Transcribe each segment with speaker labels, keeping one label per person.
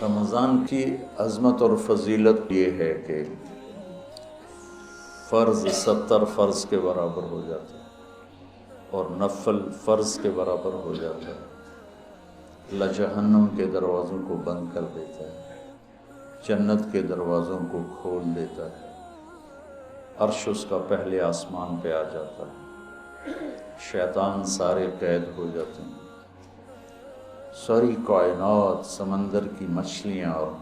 Speaker 1: رمضان کی عظمت اور فضیلت یہ ہے کہ فرض 70 فرض کے برابر ہو جاتا ہے اور نفل فرض کے برابر ہو جاتا ہے۔ اللہ جہنم کے دروازوں کو بند کر دیتا ہے، جنت کے دروازوں کو کھول دیتا ہے، عرش اس کا پہلے آسمان پہ آ جاتا ہے، شیطان سارے قید ہو جاتے ہیں، ساری کائنات، سمندر کی مچھلیاں اور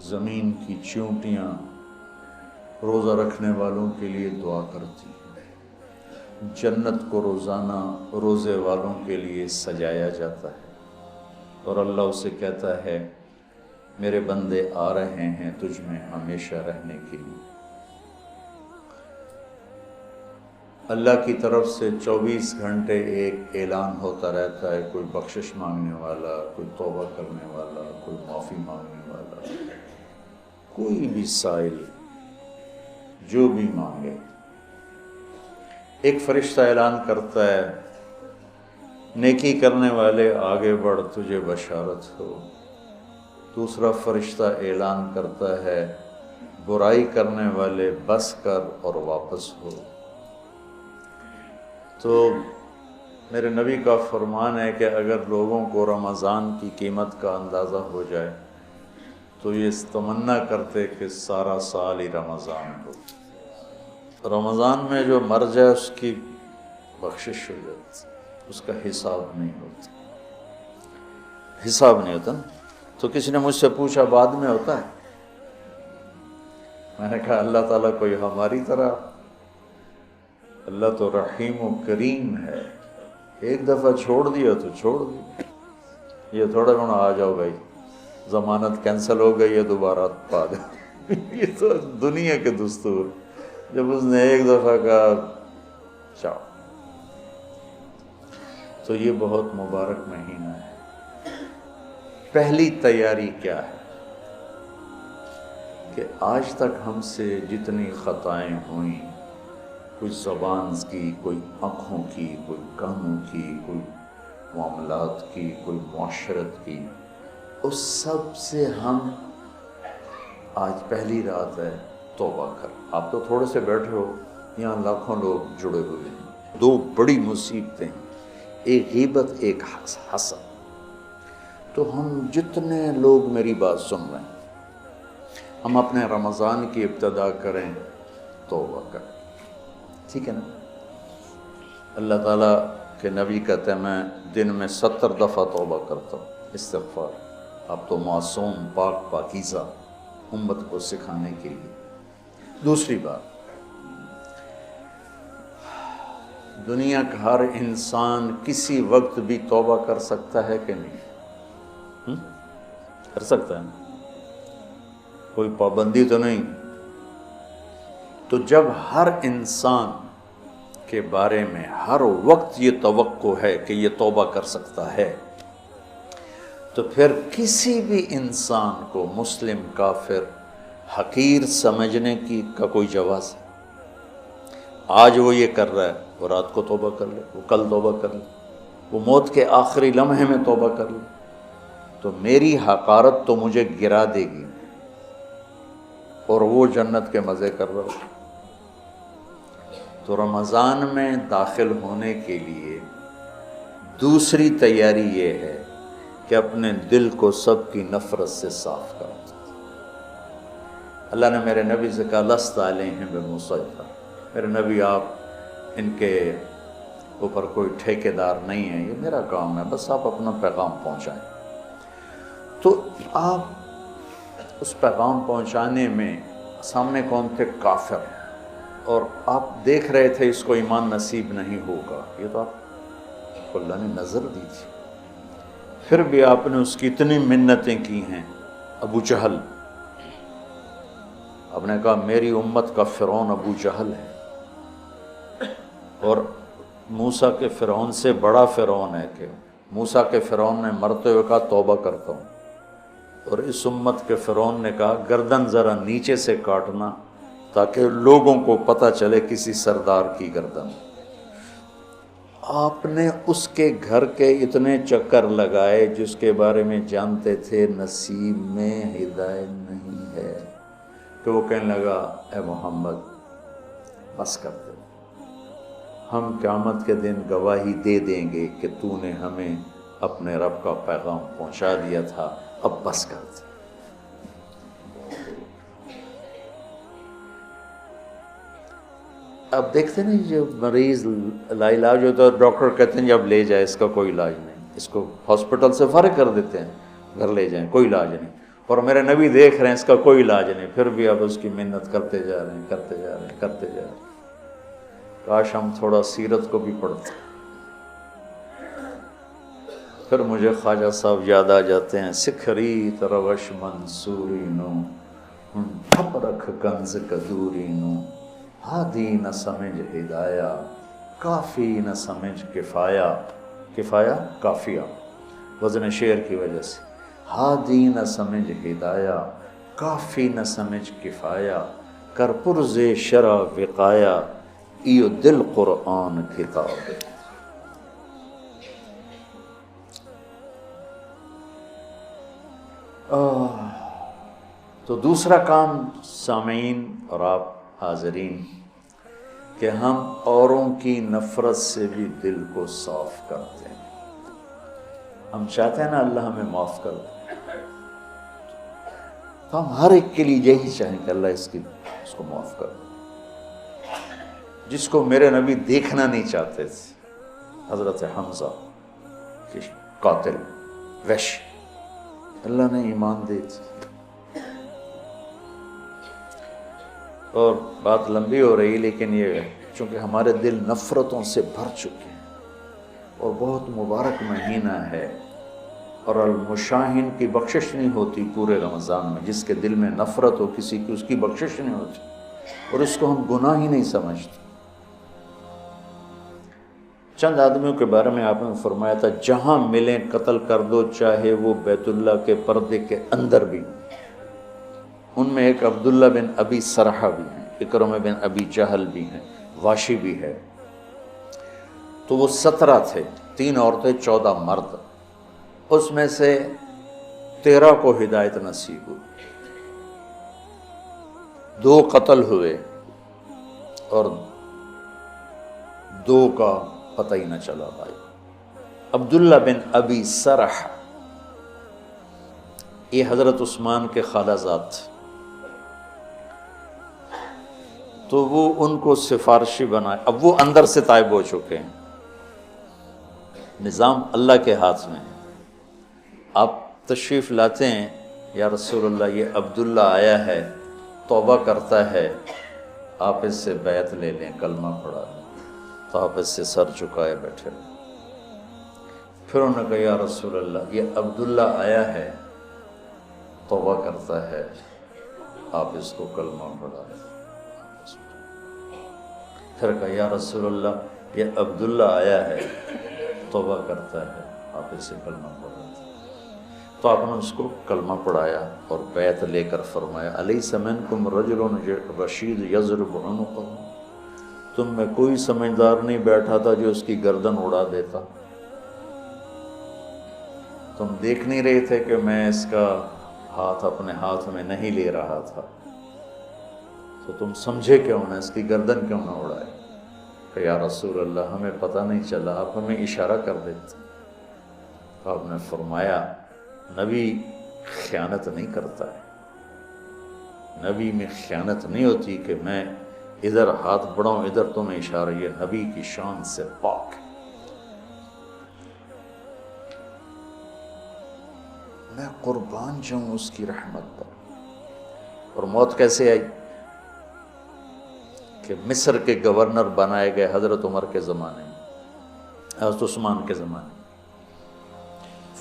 Speaker 1: زمین کی چیونٹیاں روزہ رکھنے والوں کے لیے دعا کرتی ہیں، جنت کو روزانہ روزے والوں کے لیے سجایا جاتا ہے اور اللہ اسے کہتا ہے میرے بندے آ رہے ہیں تجھ میں ہمیشہ رہنے کے لیے۔ اللہ کی طرف سے 24 گھنٹے ایک اعلان ہوتا رہتا ہے، کوئی بخشش مانگنے والا، کوئی توبہ کرنے والا، کوئی معافی مانگنے والا، کوئی بھی سائل جو بھی مانگے۔ ایک فرشتہ اعلان کرتا ہے نیکی کرنے والے آگے بڑھ تجھے بشارت ہو، دوسرا فرشتہ اعلان کرتا ہے برائی کرنے والے بس کر اور واپس ہو۔ تو میرے نبی کا فرمان ہے کہ اگر لوگوں کو رمضان کی قیمت کا اندازہ ہو جائے تو یہ تمنا کرتے کہ سارا سال ہی رمضان ہو۔ رمضان میں جو مر جائے اس کی بخشش ہو جاتی، اس کا حساب نہیں ہوتا، حساب نہیں ہوتا نا۔ تو کسی نے مجھ سے پوچھا بعد میں ہوتا ہے؟ میں نے کہا اللہ تعالیٰ کوئی ہماری طرح، اللہ تو رحیم و کریم ہے، ایک دفعہ چھوڑ دیا تو چھوڑ دیا، یہ تھوڑا ہونا آ جاؤ بھائی ضمانت کینسل ہو گئی ہے دوبارہ پا دو۔ یہ تو دنیا کے دستور، جب اس نے ایک دفعہ کہا چاؤ۔ تو یہ بہت مبارک مہینہ ہے۔ پہلی تیاری کیا ہے کہ آج تک ہم سے جتنی خطائیں ہوئیں، کوئی زبان کی، کوئی آنکھوں کی، کوئی کانوں کی، کوئی معاملات کی، کوئی معاشرت کی، اس سب سے ہم آج پہلی رات ہے توبہ کر۔ آپ تو تھوڑے سے بیٹھے ہو، یہاں لاکھوں لوگ جڑے ہوئے ہیں۔ دو بڑی مصیبتیں، ایک غیبت، ایک حسد۔ تو ہم جتنے لوگ میری بات سن رہے ہیں، ہم اپنے رمضان کی ابتدا کریں توبہ کریں، ٹھیک ہے نا؟ اللہ تعالیٰ کے نبی کہتے ہیں میں دن میں 70 دفعہ توبہ کرتا ہوں، استغفار۔ آپ تو معصوم، پاک، پاکیزہ امت کو سکھانے کے لیے۔ دوسری بات، دنیا کا ہر انسان کسی وقت بھی توبہ کر سکتا ہے کہ نہیں؟ کر سکتا ہے نا؟ کوئی پابندی تو نہیں۔ تو جب ہر انسان کے بارے میں ہر وقت یہ توقع ہے کہ یہ توبہ کر سکتا ہے، تو پھر کسی بھی انسان کو مسلم، کافر، حقیر سمجھنے کا کوئی جواز ہے؟ آج وہ یہ کر رہا ہے، وہ رات کو توبہ کر لے، وہ کل توبہ کر لے، وہ موت کے آخری لمحے میں توبہ کر لے، تو میری حقارت تو مجھے گرا دے گی اور وہ جنت کے مزے کر رہا ہو۔ تو رمضان میں داخل ہونے کے لیے دوسری تیاری یہ ہے کہ اپنے دل کو سب کی نفرت سے صاف کرو۔ اللہ نے میرے نبی سے کہا لست علیہم بمسیطر، میرے نبی آپ ان کے اوپر کوئی ٹھیکیدار نہیں ہیں، یہ میرا کام ہے، بس آپ اپنا پیغام پہنچائیں۔ تو آپ اس پیغام پہنچانے میں سامنے کون تھے؟ کافر، اور آپ دیکھ رہے تھے اس کو ایمان نصیب نہیں ہوگا، یہ تو آپ کو اللہ نے نظر دی تھی، پھر بھی آپ نے اس کی اتنی منتیں کی ہیں۔ ابو جہل، آپ نے کہا میری امت کا فرعون ابو جہل ہے، اور موسیٰ کے فرعون سے بڑا فرعون ہے کہ موسیٰ کے فرعون نے مرتے ہوئے کہا توبہ کرتا ہوں، اور اس امت کے فرعون نے کہا گردن ذرا نیچے سے کاٹنا تاکہ لوگوں کو پتہ چلے کسی سردار کی گردن۔ آپ نے اس کے گھر کے اتنے چکر لگائے جس کے بارے میں جانتے تھے نصیب میں ہدایت نہیں ہے، کہ وہ کہنے لگا اے محمد بس کر دے، ہم قیامت کے دن گواہی دے دیں گے کہ تو نے ہمیں اپنے رب کا پیغام پہنچا دیا تھا، اب بس کر دے۔ اب دیکھتے نہیں جو مریض لا علاج ہوتا ہے ڈاکٹر کہتے ہیں اب لے جائے، اس کا کوئی علاج نہیں، اس کو ہاسپٹل سے فارغ کر دیتے ہیں، گھر لے جائیں، کوئی علاج نہیں، اور میرے نبی دیکھ رہے ہیں اس کا کوئی علاج نہیں، پھر بھی اب اس کی محنت کرتے جا رہے ہیں، کرتے جا رہے ہیں، کرتے جا رہے ہیں۔ کاش ہم تھوڑا سیرت کو بھی پڑھتے۔ پھر مجھے خواجہ صاحب یاد آ جاتے ہیں، سکھری تروش منصوری نو ٹھپ رکھ کنز کدوری نو، ہادی نہ سمجھ ہدایہ کافی نہ سمجھ کفایہ، کفایہ کافیہ وزن شعر کی وجہ سے، ہادی نہ سمجھ ہدایہ کافی نہ سمجھ کفایہ، کر پرز شرع وقایہ ایو دل قرآن کتاب۔ تو دوسرا کام سامعین اور آپ حاضرین کہ ہم اوروں کی نفرت سے بھی دل کو صاف کرتے ہیں۔ ہم چاہتے ہیں نا اللہ ہمیں معاف کر دے، تو ہم ہر ایک کے لیے یہی چاہیں کہ اللہ اس کو معاف کر دے۔ جس کو میرے نبی دیکھنا نہیں چاہتے تھے، حضرت حمزہ کے قاتل وحش، اللہ نے ایمان دے دی۔ اور بات لمبی ہو رہی لیکن یہ چونکہ ہمارے دل نفرتوں سے بھر چکے ہیں اور بہت مبارک مہینہ ہے، اور المشاہین کی بخشش نہیں ہوتی پورے رمضان میں، جس کے دل میں نفرت ہو کسی کی اس کی بخشش نہیں ہوتی، اور اس کو ہم گناہ ہی نہیں سمجھتے۔ چند آدمیوں کے بارے میں آپ نے فرمایا تھا جہاں ملیں قتل کر دو، چاہے وہ بیت اللہ کے پردے کے اندر بھی۔ ان میں ایک عبداللہ بن ابی سرحہ بھی ہیں، اکرمہ بن ابی جہل بھی ہیں، واشی بھی ہے۔ تو وہ 17 تھے، 3 عورتیں 14 مرد، اس میں سے 13 کو ہدایت نصیب ہوئی، 2 قتل ہوئے اور 2 کا پتہ ہی نہ چلا بھائی۔ عبداللہ بن ابی سرح یہ حضرت عثمان کے خالہ زاد تھے، تو وہ ان کو سفارشی بنائے۔ اب وہ اندر سے تائب ہو چکے ہیں، نظام اللہ کے ہاتھ میں ہے۔ آپ تشریف لاتے ہیں، یا رسول اللہ یہ عبداللہ آیا ہے، توبہ کرتا ہے، آپ اس سے بیعت لے لیں، کلمہ پڑھا لیں۔ تو آپ اس سے سر جھکائے بیٹھے۔ پھر انہوں نے کہا یا رسول اللہ یہ عبداللہ آیا ہے، توبہ کرتا ہے، آپ اس کو کلمہ پڑھا لیں۔ پھر کہا یا رسول اللہ یہ عبداللہ آیا ہے، توبہ کرتا ہے، آپ اسے کلمہ پڑھا لیں۔ تو آپ نے اس کو کلمہ پڑھایا اور بیعت لے کر فرمایا الیس منکم رجل رشید یضرب عنقہ، تم میں کوئی سمجھدار نہیں بیٹھا تھا جو اس کی گردن اڑا دیتا؟ تم دیکھ نہیں رہے تھے کہ میں اس کا ہاتھ اپنے ہاتھ میں نہیں لے رہا تھا، تو تم سمجھے کیوں نہ، اس کی گردن کیوں نہ اڑائے؟ کہ یا رسول اللہ ہمیں پتہ نہیں چلا، آپ ہمیں اشارہ کر دیتے۔ تو آپ نے فرمایا نبی خیانت نہیں کرتا ہے، نبی میں خیانت نہیں ہوتی کہ میں ادھر ہاتھ بڑھاؤں ادھر تمہیں اشارہ، یہ نبی کی شان سے پاک ہے۔ میں قربان جاؤں اس کی رحمت پر۔ اور موت کیسے آئی؟ کہ مصر کے گورنر بنائے گئے حضرت عمر کے زمانے میں، حضرت عثمان کے زمانے میں،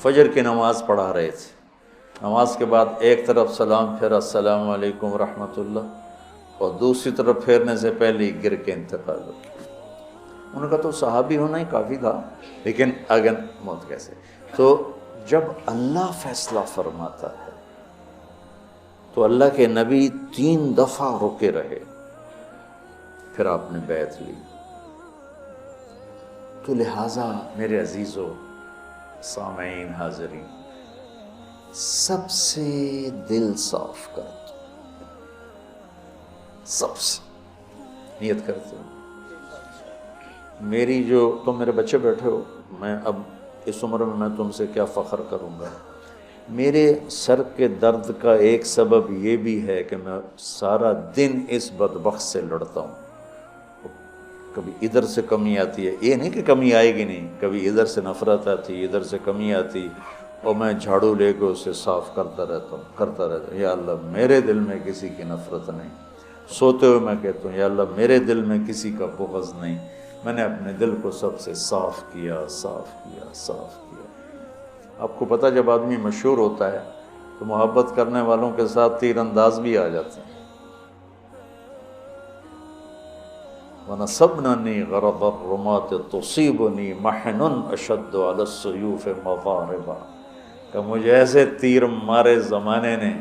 Speaker 1: فجر کی نماز پڑھا رہے تھے، نماز کے بعد ایک طرف سلام پھیرا السلام علیکم ورحمۃ اللہ، اور دوسری طرف پھیرنے سے پہلے ہی گر کے انتقال ہو گیا۔ انہوں نے کہا تو صحابی ہونا ہی کافی تھا، لیکن اگر موت کیسے؟ تو جب اللہ فیصلہ فرماتا ہے تو اللہ کے نبی 3 دفعہ رکے رہے، پھر آپ نے بیعت لی۔ تو لہٰذا میرے عزیزو، سامعین، حاضرین، سب سے دل صاف کر دو، سب سے نیت کرتے ہو۔ میری جو تم میرے بچے بیٹھے ہو، میں اب اس عمر میں تم سے کیا فخر کروں گا۔ میرے سر کے درد کا ایک سبب یہ بھی ہے کہ میں سارا دن اس بدبخت سے لڑتا ہوں۔ کبھی ادھر سے کمی آتی ہے، یہ نہیں کہ کمی آئے گی نہیں، کبھی ادھر سے نفرت آتی، ادھر سے کمی آتی، اور میں جھاڑو لے کے اسے صاف کرتا رہتا ہوں، یا اللہ میرے دل میں کسی کی نفرت نہیں۔ سوتے ہوئے میں کہتا ہوں، یا اللہ میرے دل میں کسی کا بغض نہیں، میں نے اپنے دل کو سب سے صاف کیا، صاف کیا، صاف کیا۔ آپ کو پتہ جب آدمی مشہور ہوتا ہے تو محبت کرنے والوں کے ساتھ تیر انداز بھی آ جاتے ہیں۔ وَنَصَبْنَنِي غَرَضَ الرُّمَاةِ تُصِيبُنِي مَحْنٌ أَشَدُّ عَلَى السُّيُوفِ مَضَارِبًا، کہ مجھے ایسے تیر مارے زمانے نے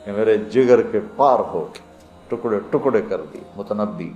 Speaker 1: کہ میرے جگر کے پار ہو کے ٹکڑے ٹکڑے کر دی۔ متنبی